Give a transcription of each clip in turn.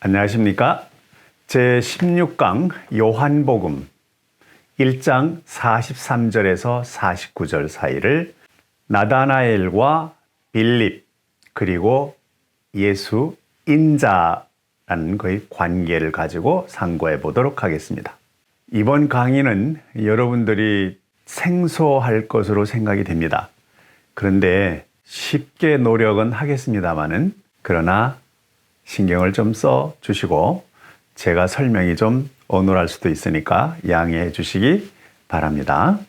안녕하십니까? 제16강 요한복음 1장 43절에서 49절 사이를 나다나엘과 빌립 그리고 예수 인자라는 그의 관계를 가지고 상고해 보도록 하겠습니다. 이번 강의는 여러분들이 생소할 것으로 생각이 됩니다. 그런데 쉽게 노력은 하겠습니다마는 그러나 신경을 좀 써 주시고 제가 설명이 좀 어눌할 수도 있으니까 양해해 주시기 바랍니다.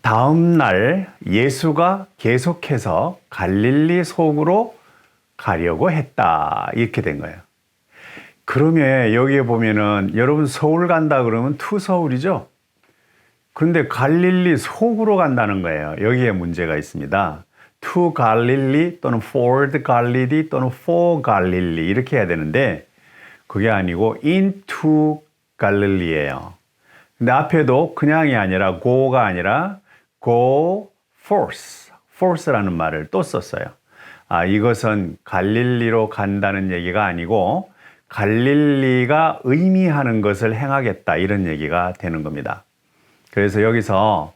다음 날 예수가 계속해서 갈릴리 속으로 가려고 했다. 이렇게 된 거예요. 그러면 여기에 보면은 여러분 서울 간다 그러면 투 서울이죠? 그런데 갈릴리 속으로 간다는 거예요. 여기에 문제가 있습니다. to 갈릴리 또는 for the 갈릴리 또는 for 갈릴리 이렇게 해야 되는데 그게 아니고 into 갈릴리예요. 근데 앞에도 그냥이 아니라 go가 아니라 go force라는 말을 또 썼어요. 이것은 갈릴리로 간다는 얘기가 아니고 갈릴리가 의미하는 것을 행하겠다 이런 얘기가 되는 겁니다. 그래서 여기서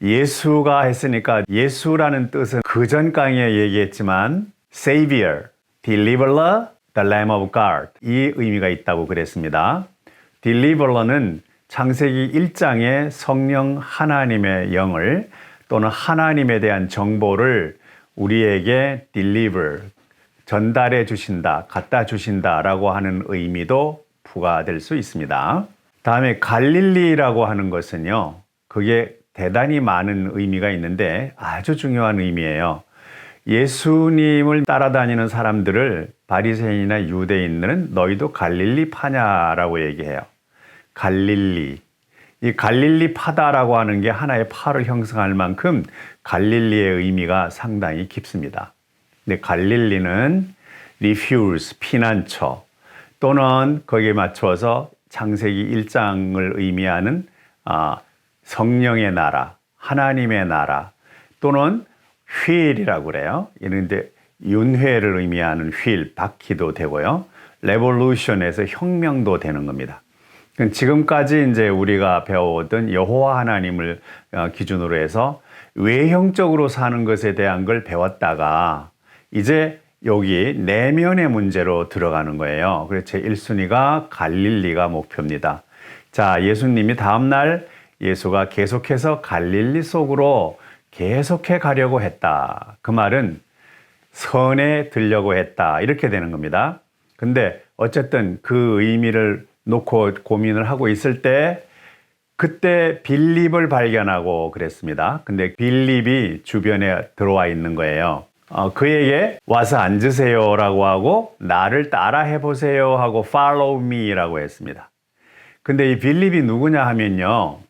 예수가 했으니까 예수라는 뜻은 그전 강의에 얘기했지만 Savior, Deliverer, the Lamb of God 이 의미가 있다고 그랬습니다. Deliverer는 창세기 1장에 성령 하나님의 영을 또는 하나님에 대한 정보를 우리에게 deliver, 전달해 주신다, 갖다 주신다라고 하는 의미도 부과될 수 있습니다. 다음에 갈릴리라고 하는 것은요, 그게 대단히 많은 의미가 있는데 아주 중요한 의미예요. 예수님을 따라다니는 사람들을 바리새인이나 유대인들은 너희도 갈릴리 파냐라고 얘기해요. 갈릴리. 이 갈릴리 파다라고 하는 게 하나의 파를 형성할 만큼 갈릴리의 의미가 상당히 깊습니다. 근데 갈릴리는 refuse, 피난처 또는 거기에 맞춰서 창세기 1장을 의미하는 성령의 나라, 하나님의 나라 또는 휠이라고 그래요. 이런데 윤회를 의미하는 휠, 바퀴도 되고요. 레볼루션에서 혁명도 되는 겁니다. 지금까지 이제 우리가 배워오던 여호와 하나님을 기준으로 해서 외형적으로 사는 것에 대한 걸 배웠다가 이제 여기 내면의 문제로 들어가는 거예요. 그래서 제 1순위가 갈릴리가 목표입니다. 자, 예수님이 다음날 예수가 계속해서 갈릴리 속으로 계속해 가려고 했다. 그 말은 선에 들려고 했다. 이렇게 되는 겁니다. 근데 어쨌든 그 의미를 놓고 고민을 하고 있을 때 그때 빌립을 발견하고 그랬습니다. 근데 빌립이 주변에 들어와 있는 거예요. 그에게 와서 앉으세요라고 하고 나를 따라해 보세요 하고 follow me라고 했습니다. 근데 이 빌립이 누구냐 하면요.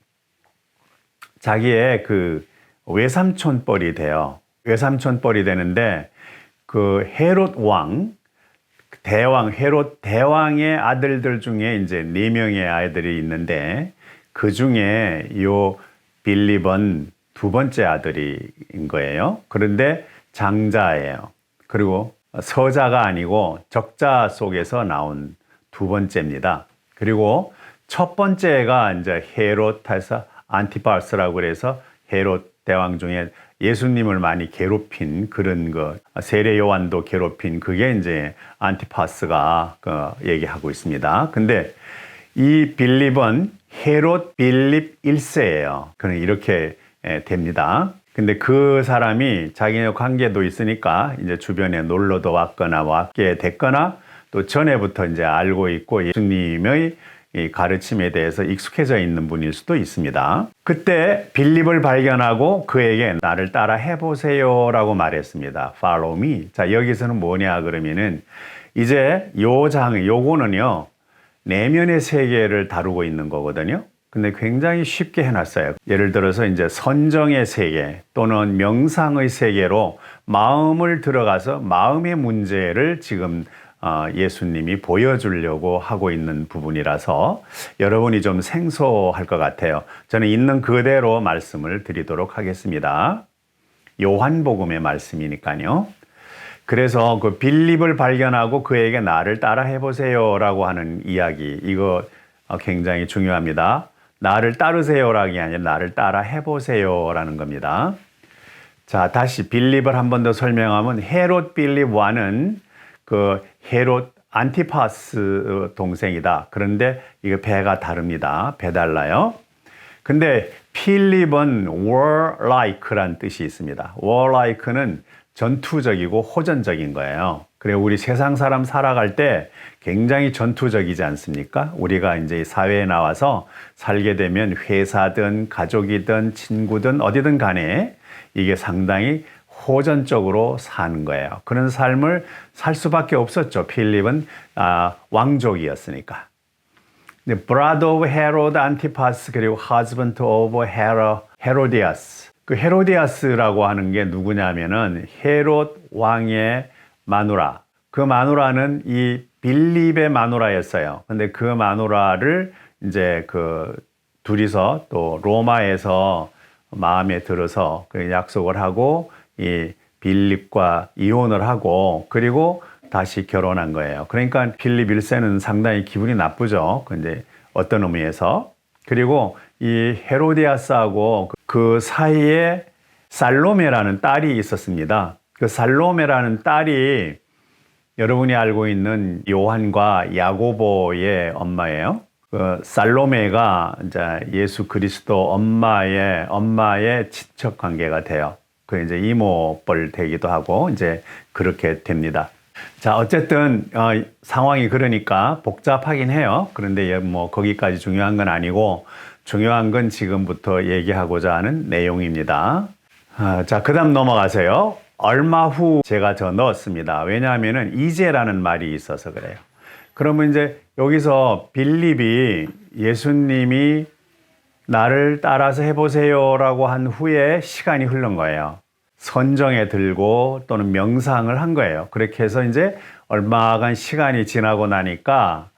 자기의 그 외삼촌뻘이 돼요. 외삼촌뻘이 되는데 그 헤롯 왕, 대왕, 헤롯 대왕의 아들들 중에 이제 4명의 아이들이 있는데 그 중에 요 빌립은 두 번째 아들인 거예요. 그런데 장자예요. 그리고 서자가 아니고 적자 속에서 나온 두 번째입니다. 그리고 첫 번째가 이제 헤롯에서 안티파스라고 그래서 헤롯 대왕 중에 예수님을 많이 괴롭힌 그런 거, 세례 요한도 괴롭힌 그게 이제 안티파스가 얘기하고 있습니다. 근데 이 빌립은 헤롯 빌립 1세예요. 그는 이렇게 됩니다. 근데 그 사람이 자기네 관계도 있으니까 이제 주변에 놀러도 왔거나 왔게 됐거나 또 전에부터 이제 알고 있고 예수님의 이 가르침에 대해서 익숙해져 있는 분일 수도 있습니다. 그때 빌립을 발견하고 그에게 나를 따라 해보세요 라고 말했습니다. Follow me. 자, 여기서는 뭐냐 그러면은 이제 요거는요, 내면의 세계를 다루고 있는 거거든요. 근데 굉장히 쉽게 해놨어요. 예를 들어서 이제 선정의 세계 또는 명상의 세계로 마음을 들어가서 마음의 문제를 지금 예수님이 보여주려고 하고 있는 부분이라서 여러분이 좀 생소할 것 같아요. 저는 있는 그대로 말씀을 드리도록 하겠습니다. 요한복음의 말씀이니까요. 그래서 그 빌립을 발견하고 그에게 나를 따라 해보세요라고 하는 이야기, 이거 굉장히 중요합니다. 나를 따르세요라는 게 아니라 나를 따라 해보세요라는 겁니다. 자, 다시 빌립을 한 번 더 설명하면 헤롯 빌립과는 그 헤롯 안티파스 동생이다. 그런데 이거 배가 다릅니다. 배 달라요. 근데 필립은 warlike란 뜻이 있습니다. warlike는 전투적이고 호전적인 거예요. 그래 우리 세상 사람 살아갈 때 굉장히 전투적이지 않습니까? 우리가 이제 사회에 나와서 살게 되면 회사든 가족이든 친구든 어디든 간에 이게 상당히 호전적으로 사는 거예요. 그런 삶을 살 수밖에 없었죠. 필립은 왕족이었으니까. brother of Herod Antipas 그리고 husband of Herodias. 그 헤로디아스라고 하는 게 누구냐면은 헤롯 왕의 마누라. 그 마누라는 이 빌립의 마누라였어요. 근데 그 마누라를 이제 그 둘이서 또 로마에서 마음에 들어서 그 약속을 하고 이 빌립과 이혼을 하고 그리고 다시 결혼한 거예요. 그러니까 필립 1세는 상당히 기분이 나쁘죠. 근데 어떤 의미에서. 그리고 이 헤로디아스하고 그 사이에 살로메라는 딸이 있었습니다. 그 살로메라는 딸이 여러분이 알고 있는 요한과 야고보의 엄마예요. 그 살로메가 이제 예수 그리스도 엄마의 친척 관계가 돼요. 그 이제 이모뻘 되기도 하고 이제 그렇게 됩니다. 자, 어쨌든 상황이 그러니까 복잡하긴 해요. 그런데 뭐 거기까지 중요한 건 아니고 중요한 건 지금부터 얘기하고자 하는 내용입니다. 자, 그다음 넘어가세요. 얼마 후 제가 넣었습니다. 왜냐하면은 이제라는 말이 있어서 그래요. 그러면 이제 여기서 빌립이 예수님이 나를 따라서 해보세요라고 한 후에 시간이 흐른 거예요. 선정에 들고 또는 명상을 한 거예요. 그렇게 해서 이제 얼마간 시간이 지나고 나니까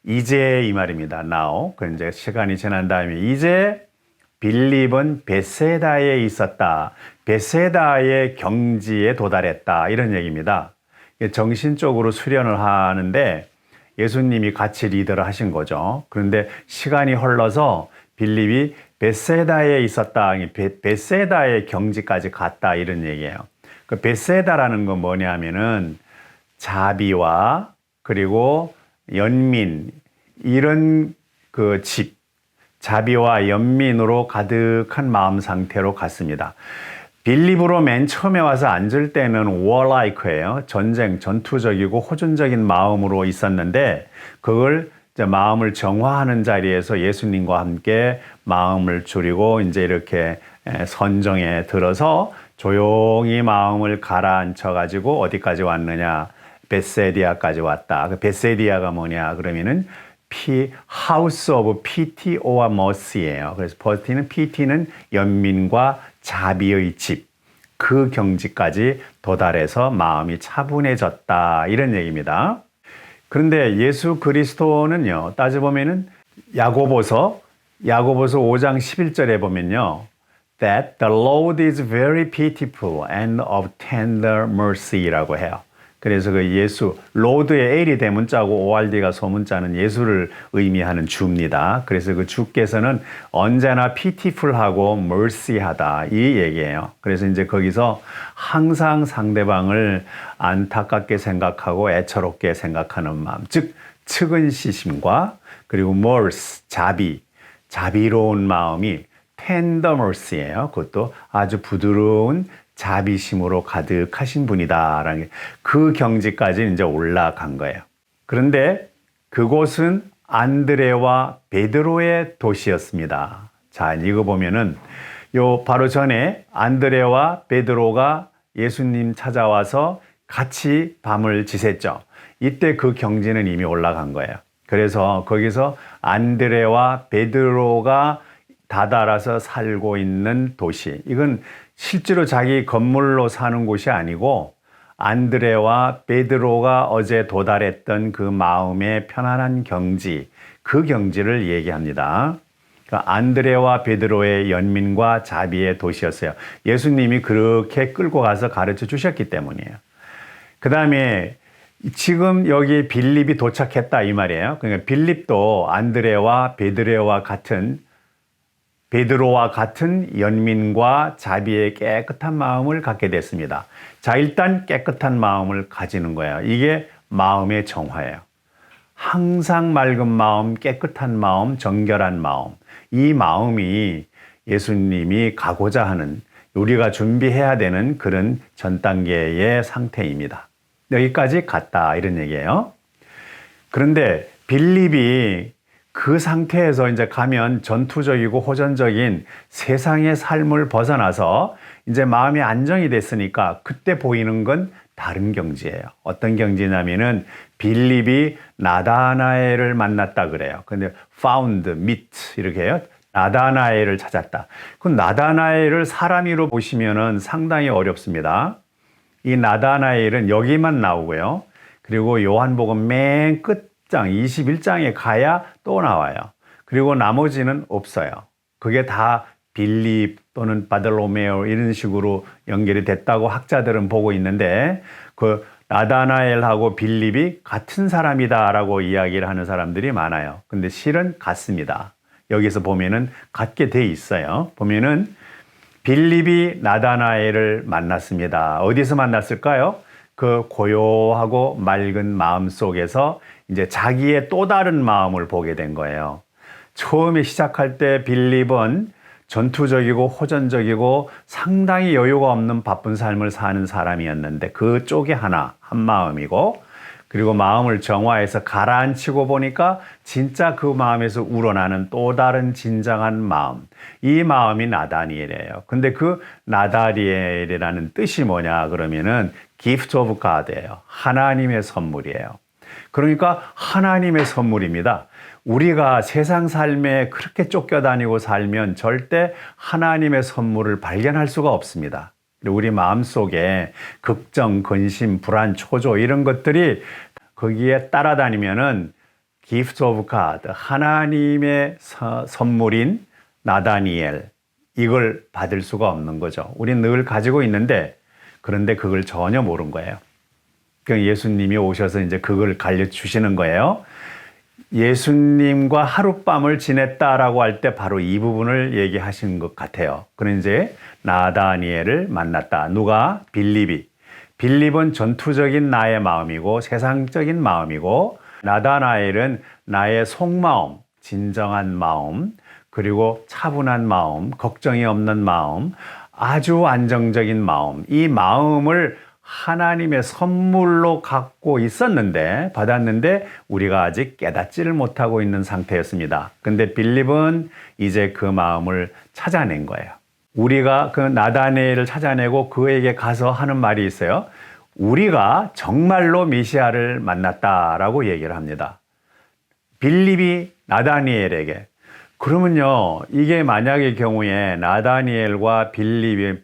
이제 이 말입니다. now. 그 이제 시간이 지난 다음에 이제 빌립은 베세다에 있었다. 베세다의 경지에 도달했다. 이런 얘기입니다. 정신적으로 수련을 하는데 예수님이 같이 리더를 하신 거죠. 그런데 시간이 흘러서 빌립이 베세다에 있었다. 베세다의 경지까지 갔다. 이런 얘기예요. 그 베세다라는 건 뭐냐면은 자비와 그리고 연민 이런 그 집, 자비와 연민으로 가득한 마음 상태로 갔습니다. 빌립으로 맨 처음에 와서 앉을 때는 warlike예요. 전투적이고 호전적인 마음으로 있었는데 그걸 이제 마음을 정화하는 자리에서 예수님과 함께 마음을 줄이고 이제 이렇게 선정에 들어서 조용히 마음을 가라앉혀 가지고 어디까지 왔느냐? 베세디아까지 왔다. 그 베세디아가 뭐냐? 그러면은 House of Pity or Mercy예요. 그래서 PT는 연민과 자비의 집. 그 경지까지 도달해서 마음이 차분해졌다. 이런 얘기입니다. 그런데 예수 그리스도는요, 따져보면은 야고보서 5장 11절에 보면요, that the Lord is very pitiful and of tender mercy라고 해요. 그래서 그 예수, 로드의 L이 대문자고 ORD가 소문자는 예수를 의미하는 주입니다. 그래서 그 주께서는 언제나 pitiful하고 mercy하다 이 얘기예요. 그래서 이제 거기서 항상 상대방을 안타깝게 생각하고 애처롭게 생각하는 마음, 즉 측은시심과 그리고 mercy, 자비로운 마음이 tender mercy예요. 그것도 아주 부드러운 자비심으로 가득하신 분이다라는 게 그 경지까지 이제 올라간 거예요. 그런데 그곳은 안드레와 베드로의 도시였습니다. 자, 이거 보면은 요 바로 전에 안드레와 베드로가 예수님 찾아와서 같이 밤을 지샜죠. 이때 그 경지는 이미 올라간 거예요. 그래서 거기서 안드레와 베드로가 다다라서 살고 있는 도시. 이건 실제로 자기 건물로 사는 곳이 아니고 안드레와 베드로가 어제 도달했던 그 마음의 편안한 경지, 그 경지를 얘기합니다. 그러니까 안드레와 베드로의 연민과 자비의 도시였어요. 예수님이 그렇게 끌고 가서 가르쳐 주셨기 때문이에요. 그 다음에 지금 여기 빌립이 도착했다 이 말이에요. 그러니까 빌립도 안드레와 베드로와 같은 연민과 자비의 깨끗한 마음을 갖게 됐습니다. 자, 일단 깨끗한 마음을 가지는 거예요. 이게 마음의 정화예요. 항상 맑은 마음, 깨끗한 마음, 정결한 마음. 이 마음이 예수님이 가고자 하는, 우리가 준비해야 되는 그런 전 단계의 상태입니다. 여기까지 갔다 이런 얘기예요. 그런데 빌립이 그 상태에서 이제 가면 전투적이고 호전적인 세상의 삶을 벗어나서 이제 마음이 안정이 됐으니까 그때 보이는 건 다른 경지예요. 어떤 경지냐면은 빌립이 나다나엘을 만났다 그래요. 근데 found, meet 이렇게 해요. 나다나엘을 찾았다. 그 나다나엘을 사람으로 보시면은 상당히 어렵습니다. 이 나다나엘은 여기만 나오고요. 그리고 요한복음 맨 끝장 21장에 가야 또 나와요. 그리고 나머지는 없어요. 그게 다 빌립 또는 바들로메오 이런 식으로 연결이 됐다고 학자들은 보고 있는데 그 나다나엘하고 빌립이 같은 사람이다라고 이야기를 하는 사람들이 많아요. 근데 실은 같습니다. 여기서 보면은 같게 돼 있어요. 보면은 빌립이 나다나엘을 만났습니다. 어디서 만났을까요? 그 고요하고 맑은 마음 속에서 이제 자기의 또 다른 마음을 보게 된 거예요. 처음에 시작할 때 빌립은 전투적이고 호전적이고 상당히 여유가 없는 바쁜 삶을 사는 사람이었는데 그쪽에 한 마음이고, 그리고 마음을 정화해서 가라앉히고 보니까 진짜 그 마음에서 우러나는 또 다른 진정한 마음, 이 마음이 나다니엘이에요. 근데 그 나다니엘이라는 뜻이 뭐냐 그러면은 gift of God예요. 하나님의 선물이에요. 그러니까 하나님의 선물입니다. 우리가 세상 삶에 그렇게 쫓겨다니고 살면 절대 하나님의 선물을 발견할 수가 없습니다. 우리 마음속에 걱정, 근심, 불안, 초조 이런 것들이 거기에 따라다니면은 gift of God, 하나님의 선물인 나다니엘, 이걸 받을 수가 없는 거죠. 우리는 늘 가지고 있는데 그런데 그걸 전혀 모르는 거예요. 그러니까 예수님이 오셔서 이제 그걸 가르치시는 거예요. 예수님과 하룻밤을 지냈다라고 할 때 바로 이 부분을 얘기하신 것 같아요. 그는 이제 나다니엘을 만났다. 누가? 빌립이. 빌립은 전투적인 나의 마음이고 세상적인 마음이고, 나다나엘은 나의 속마음, 진정한 마음, 그리고 차분한 마음, 걱정이 없는 마음, 아주 안정적인 마음, 이 마음을 하나님의 선물로 갖고 있었는데, 받았는데 우리가 아직 깨닫지를 못하고 있는 상태였습니다. 근데 빌립은 이제 그 마음을 찾아낸 거예요. 우리가 그 나다니엘을 찾아내고 그에게 가서 하는 말이 있어요. 우리가 정말로 메시아를 만났다라고 얘기를 합니다. 빌립이 나다니엘에게. 그러면요, 이게 만약의 경우에 나다니엘과 빌립이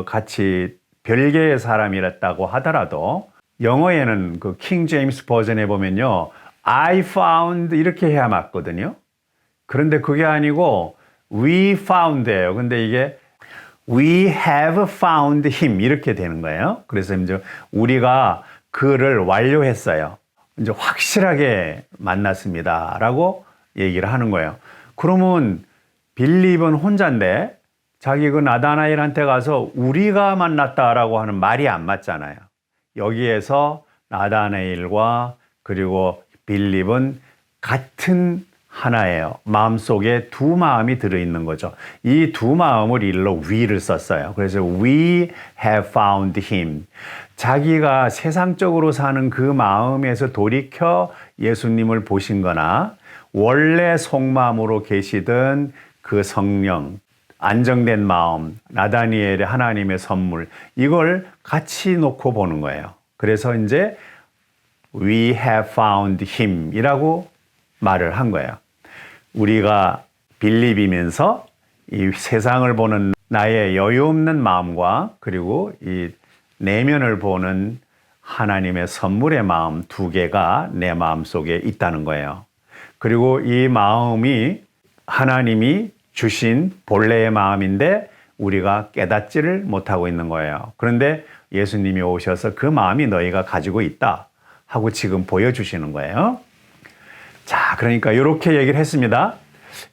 같이 별개의 사람이랬다고 하더라도 영어에는 그 킹 제임스 버전에 보면요, I found 이렇게 해야 맞거든요. 그런데 그게 아니고 we found예요. 근데 이게 we have found him 이렇게 되는 거예요. 그래서 이제 우리가 그를 완료했어요. 이제 확실하게 만났습니다라고 얘기를 하는 거예요. 그러면 빌립은 혼자인데 자기 그 나다나엘한테 가서 우리가 만났다라고 하는 말이 안 맞잖아요. 여기에서 나다나엘과 그리고 빌립은 같은 하나예요. 마음속에 두 마음이 들어있는 거죠. 이 두 마음을 일러 we를 썼어요. 그래서 we have found him. 자기가 세상적으로 사는 그 마음에서 돌이켜 예수님을 보신 거나 원래 속마음으로 계시던 그 성령, 안정된 마음, 나다니엘의 하나님의 선물, 이걸 같이 놓고 보는 거예요. 그래서 이제 we have found him 이라고 말을 한 거예요. 우리가 빌립이면서 이 세상을 보는 나의 여유 없는 마음과 그리고 이 내면을 보는 하나님의 선물의 마음 두 개가 내 마음 속에 있다는 거예요. 그리고 이 마음이 하나님이 주신 본래의 마음인데 우리가 깨닫지를 못하고 있는 거예요. 그런데 예수님이 오셔서 그 마음이 너희가 가지고 있다 하고 지금 보여주시는 거예요. 자, 그러니까 이렇게 얘기를 했습니다.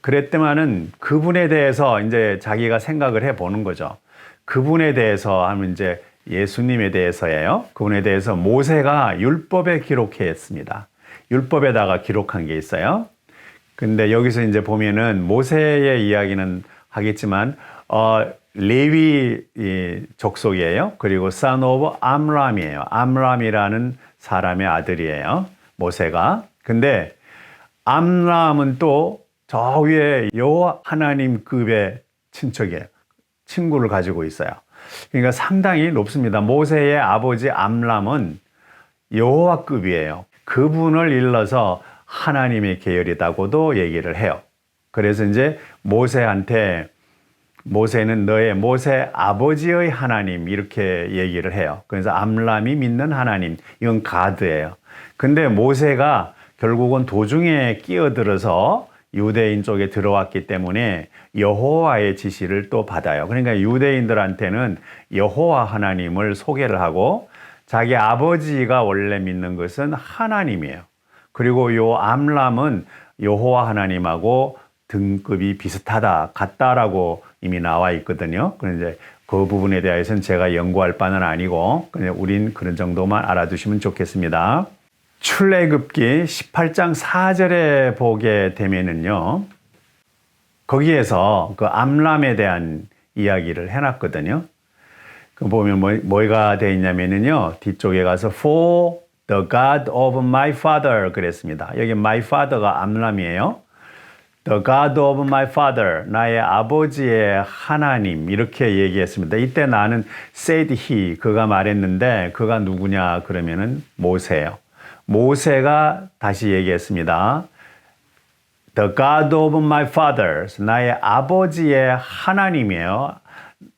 그랬더만은 그분에 대해서 이제 자기가 생각을 해 보는 거죠. 그분에 대해서 하면 이제 예수님에 대해서예요. 그분에 대해서 모세가 율법에 기록했습니다. 율법에다가 기록한 게 있어요. 근데 여기서 이제 보면은 모세의 이야기는 하겠지만, 레위 족속이에요. 그리고 son of 암람이에요. 암람이라는 사람의 아들이에요. 모세가. 근데 암람은 또 저 위에 여호와 하나님급의 친척이에요. 친구를 가지고 있어요. 그러니까 상당히 높습니다. 모세의 아버지 암람은 여호와급이에요. 그분을 일러서 하나님의 계열이라고도 얘기를 해요. 그래서 이제 모세한테 모세는 너의 모세 아버지의 하나님 이렇게 얘기를 해요. 그래서 암람이 믿는 하나님, 이건 가드예요. 근데 모세가 결국은 도중에 끼어들어서 유대인 쪽에 들어왔기 때문에 여호와의 지시를 또 받아요. 그러니까 유대인들한테는 여호와 하나님을 소개를 하고 자기 아버지가 원래 믿는 것은 하나님이에요. 그리고 요 암람은 여호와 하나님하고 등급이 비슷하다, 같다라고 이미 나와 있거든요. 그런데 그 부분에 대해서는 제가 연구할 바는 아니고 그냥 우린 그런 정도만 알아두시면 좋겠습니다. 출애굽기 18장 4절에 보게 되면은요, 거기에서 그 암람에 대한 이야기를 해놨거든요. 그 보면 뭐가 되어 있냐면은요, 뒤쪽에 가서 For the God of my father 그랬습니다. 여기 my father가 암람이에요. The God of my father, 나의 아버지의 하나님 이렇게 얘기했습니다. 이때 나는 said he, 그가 말했는데 그가 누구냐 그러면은 모세예요. 모세가 다시 얘기했습니다. The God of my fathers, 나의 아버지의 하나님이에요.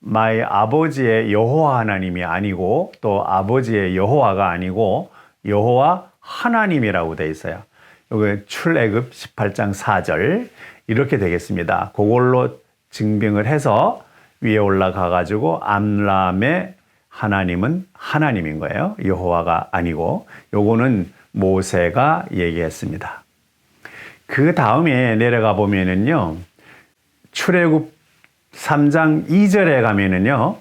my 아버지의 여호와 하나님이 아니고 또 아버지의 여호와가 아니고 여호와 하나님이라고 되어 있어요. 여기 출애굽 18장 4절 이렇게 되겠습니다. 그걸로 증빙을 해서 위에 올라가 가지고 암람의 하나님은 하나님인 거예요. 여호와가 아니고. 요거는 모세가 얘기했습니다. 그 다음에 내려가 보면은요, 출애굽 3장 2절에 가면은요,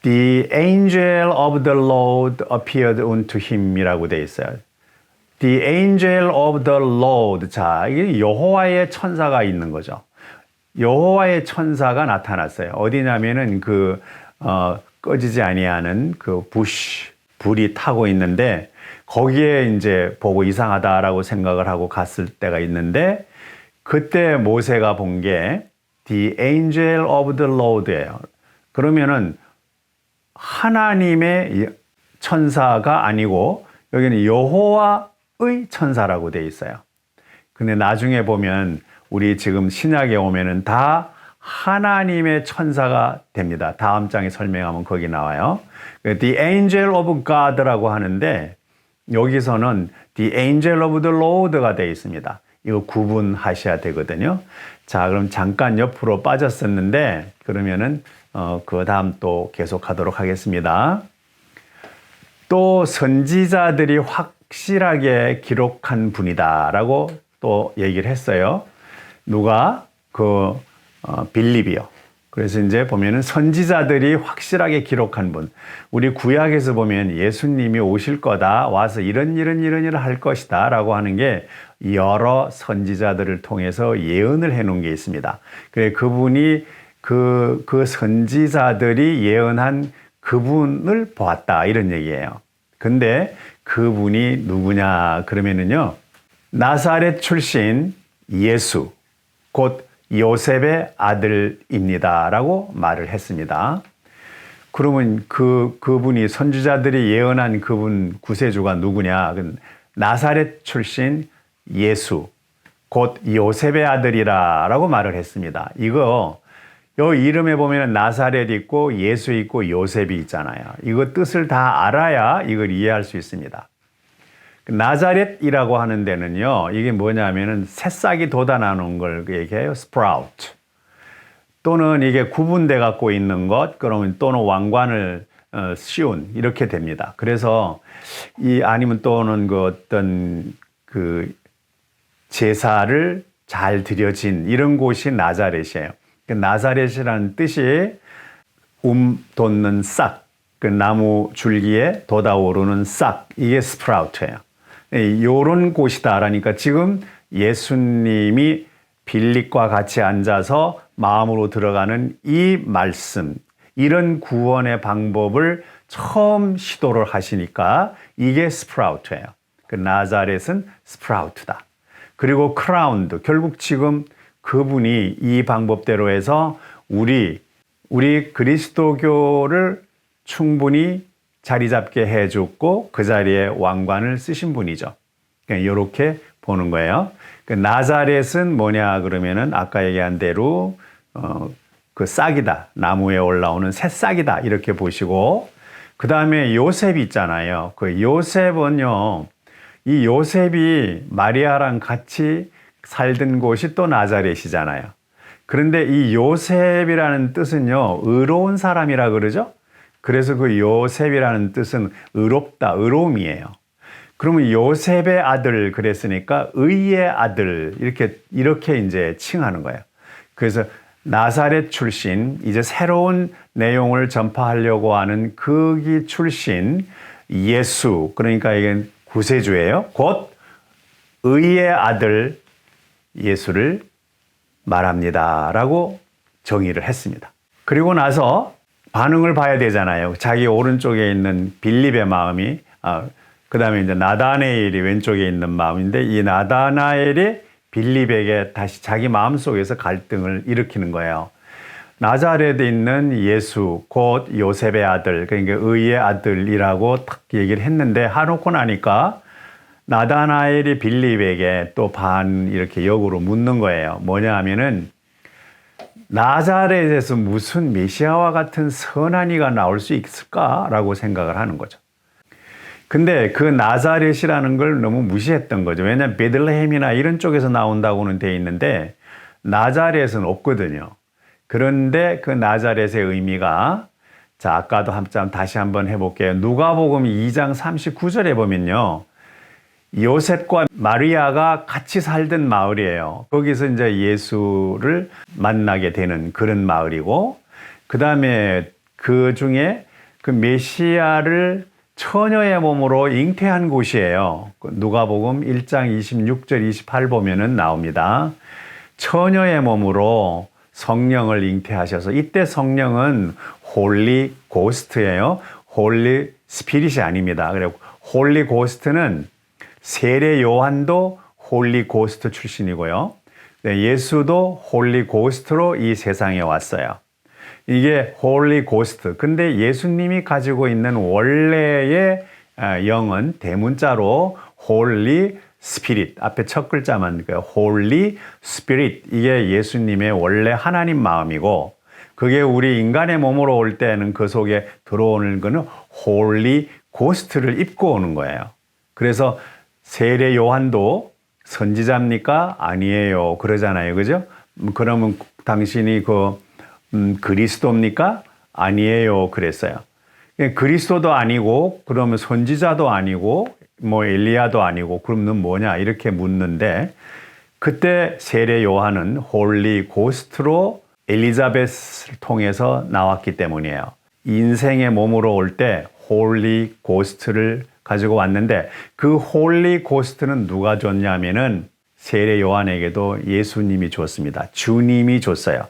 The angel of the Lord appeared unto him 이라고 되어 있어요. The angel of the Lord. 자, 이게 여호와의 천사가 있는 거죠. 여호와의 천사가 나타났어요. 어디냐면은 꺼지지 아니하는 그 불이 타고 있는데 거기에 이제 보고 이상하다라고 생각을 하고 갔을 때가 있는데 그때 모세가 본 게 The angel of the Lord예요. 그러면은 하나님의 천사가 아니고 여기는 여호와의 천사라고 돼 있어요. 근데 나중에 보면 우리 지금 신약에 오면은 다 하나님의 천사가 됩니다. 다음 장에 설명하면 거기 나와요. The angel of God라고 하는데 여기서는 The angel of the Lord가 되어 있습니다. 이거 구분하셔야 되거든요. 자, 그럼 잠깐 옆으로 빠졌었는데 그러면은 그 다음 또 계속하도록 하겠습니다. 또 선지자들이 확실하게 기록한 분이다라고 또 얘기를 했어요. 누가? 빌립이요. 그래서 이제 보면은 선지자들이 확실하게 기록한 분. 우리 구약에서 보면 예수님이 오실 거다. 와서 이런 일을 할 것이다. 라고 하는 게 여러 선지자들을 통해서 예언을 해 놓은 게 있습니다. 그래, 그분이 그 선지자들이 예언한 그분을 보았다. 이런 얘기예요. 근데 그분이 누구냐? 그러면은요, 나사렛 출신 예수, 곧 요셉의 아들입니다. 라고 말을 했습니다. 그러면 그분이 선지자들이 예언한 그분 구세주가 누구냐? 나사렛 출신 예수, 곧 요셉의 아들이라 라고 말을 했습니다. 요 이름에 보면 나사렛 있고 예수 있고 요셉이 있잖아요. 이거 뜻을 다 알아야 이걸 이해할 수 있습니다. 나자렛이라고 하는 데는요, 이게 뭐냐면은 새싹이 돋아나는 걸 얘기해요. sprout. 또는 이게 구분돼 갖고 있는 것, 그러면 또는 왕관을 쉬운 이렇게 됩니다. 그래서 아니면 또는 그 어떤 그 제사를 잘 드려진 이런 곳이 나자렛이에요. 그 나자렛이라는 뜻이 돋는 싹, 그 나무 줄기에 돋아오르는 싹, 이게 스프라우트예요. 이런 곳이다라니까 지금 예수님이 빌립과 같이 앉아서 마음으로 들어가는 이 말씀, 이런 구원의 방법을 처음 시도를 하시니까 이게 스프라우트예요. 그 나자렛은 스프라우트다. 그리고 크라운드, 결국 지금 그분이 이 방법대로 해서 우리 그리스도교를 충분히 자리 잡게 해줬고 그 자리에 왕관을 쓰신 분이죠. 이렇게 보는 거예요. 그 나자렛은 뭐냐 그러면은 아까 얘기한 대로 그 싹이다. 나무에 올라오는 새싹이다. 이렇게 보시고 그 다음에 요셉 있잖아요. 그 요셉은요. 이 요셉이 마리아랑 같이 살던 곳이 또 나자렛이잖아요. 그런데 이 요셉이라는 뜻은요. 의로운 사람이라 그러죠. 그래서 그 요셉이라는 뜻은 의롭다, 의로움이에요. 그러면 요셉의 아들 그랬으니까 의의 아들 이렇게 이제 칭하는 거예요. 그래서 나사렛 출신, 이제 새로운 내용을 전파하려고 하는 거기 출신 예수, 그러니까 이게 구세주예요. 곧 의의 아들 예수를 말합니다라고 정의를 했습니다. 그리고 나서 반응을 봐야 되잖아요. 자기 오른쪽에 있는 빌립의 마음이, 그 다음에 이제 나다나엘이 왼쪽에 있는 마음인데 이 나다나엘이 빌립에게 다시 자기 마음속에서 갈등을 일으키는 거예요. 나자렛에 있는 예수, 곧 요셉의 아들, 그러니까 의의 아들이라고 딱 얘기를 했는데 하놓고 나니까 나다나엘이 빌립에게 또 이렇게 역으로 묻는 거예요. 뭐냐 하면은 나자렛에서 무슨 메시아와 같은 선한 이가 나올 수 있을까라고 생각을 하는 거죠. 근데 그 나자렛이라는 걸 너무 무시했던 거죠. 왜냐하면 베들레헴이나 이런 쪽에서 나온다고는 돼 있는데 나자렛은 없거든요. 그런데 그 나자렛의 의미가, 자, 아까도 다시 한번 해볼게요. 누가복음 2장 39절에 보면요. 요셉과 마리아가 같이 살던 마을이에요. 거기서 이제 예수를 만나게 되는 그런 마을이고, 그 다음에 그 중에 그 메시아를 처녀의 몸으로 잉태한 곳이에요. 누가복음 1장 26절 28 보면은 나옵니다. 처녀의 몸으로 성령을 잉태하셔서, 이때 성령은 홀리 고스트예요. 홀리 스피릿이 아닙니다. 그리고 홀리 고스트는 세례 요한도 홀리 고스트 출신이고요. 예수도 홀리 고스트로 이 세상에 왔어요. 이게 홀리 고스트. 근데 예수님이 가지고 있는 원래의 영은 대문자로 홀리 스피릿, 앞에 첫 글자만 홀리 스피릿, 이게 예수님의 원래 하나님 마음이고, 그게 우리 인간의 몸으로 올 때는 그 속에 들어오는 거는 홀리 고스트를 입고 오는 거예요. 그래서 세례 요한도 선지자입니까? 아니에요. 그러잖아요. 그죠? 그러면 당신이 그리스도입니까? 아니에요. 그랬어요. 그리스도도 아니고, 그러면 선지자도 아니고, 엘리야도 아니고, 그러면 뭐냐? 이렇게 묻는데, 그때 세례 요한은 홀리 고스트로 엘리자벳을 통해서 나왔기 때문이에요. 인생의 몸으로 올 때 홀리 고스트를 가지고 왔는데, 그 홀리 고스트는 누가 줬냐면은 세례 요한에게도 예수님이 줬습니다. 주님이 줬어요.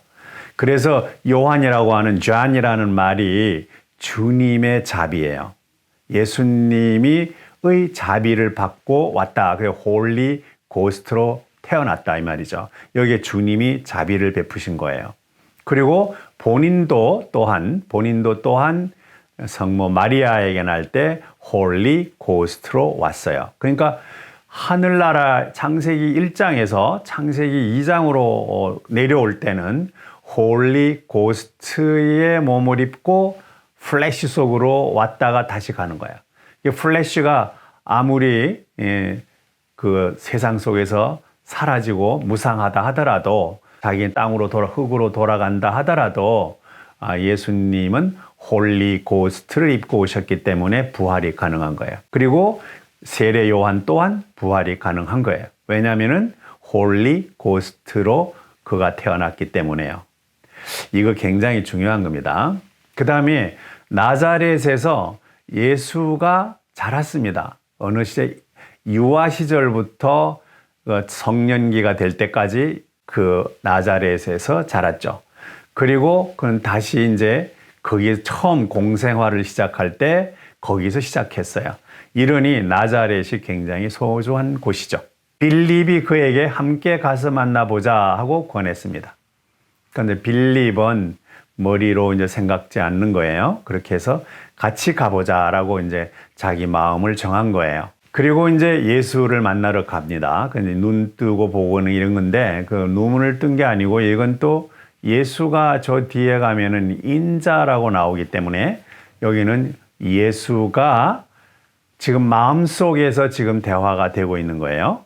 그래서 요한이라고 하는 존이라는 말이 주님의 자비예요. 예수님이 의 자비를 받고 왔다. 그래서 홀리 고스트로 태어났다 이 말이죠. 여기에 주님이 자비를 베푸신 거예요. 그리고 본인도 또한 성모 마리아에게 날 때 홀리 고스트로 왔어요. 그러니까 하늘나라 창세기 1장에서 창세기 2장으로 내려올 때는 홀리 고스트의 몸을 입고 플래시 속으로 왔다가 다시 가는 거예요. 이 플래시가 아무리 그 세상 속에서 사라지고 무상하다 하더라도, 자기는 흙으로 돌아간다 하더라도 예수님은 홀리 고스트를 입고 오셨기 때문에 부활이 가능한 거예요. 그리고 세례 요한 또한 부활이 가능한 거예요. 왜냐하면은 홀리 고스트로 그가 태어났기 때문에요. 이거 굉장히 중요한 겁니다. 그 다음에 나자렛에서 예수가 자랐습니다. 어느 시절, 유아 시절부터 성년기가 될 때까지 그 나자렛에서 자랐죠. 그리고 그는 다시 이제 거기에 처음 공생활을 시작할 때 거기서 시작했어요. 이러니 나자렛이 굉장히 소중한 곳이죠. 빌립이 그에게 함께 가서 만나보자 하고 권했습니다. 그런데 빌립은 머리로 이제 생각지 않는 거예요. 그렇게 해서 같이 가보자라고 이제 자기 마음을 정한 거예요. 그리고 이제 예수를 만나러 갑니다. 근데 눈 뜨고 보고는 이런 건데 그 눈을 뜬 게 아니고 이건 또 예수가 저 뒤에 가면은 인자라고 나오기 때문에 여기는 예수가 지금 마음속에서 지금 대화가 되고 있는 거예요.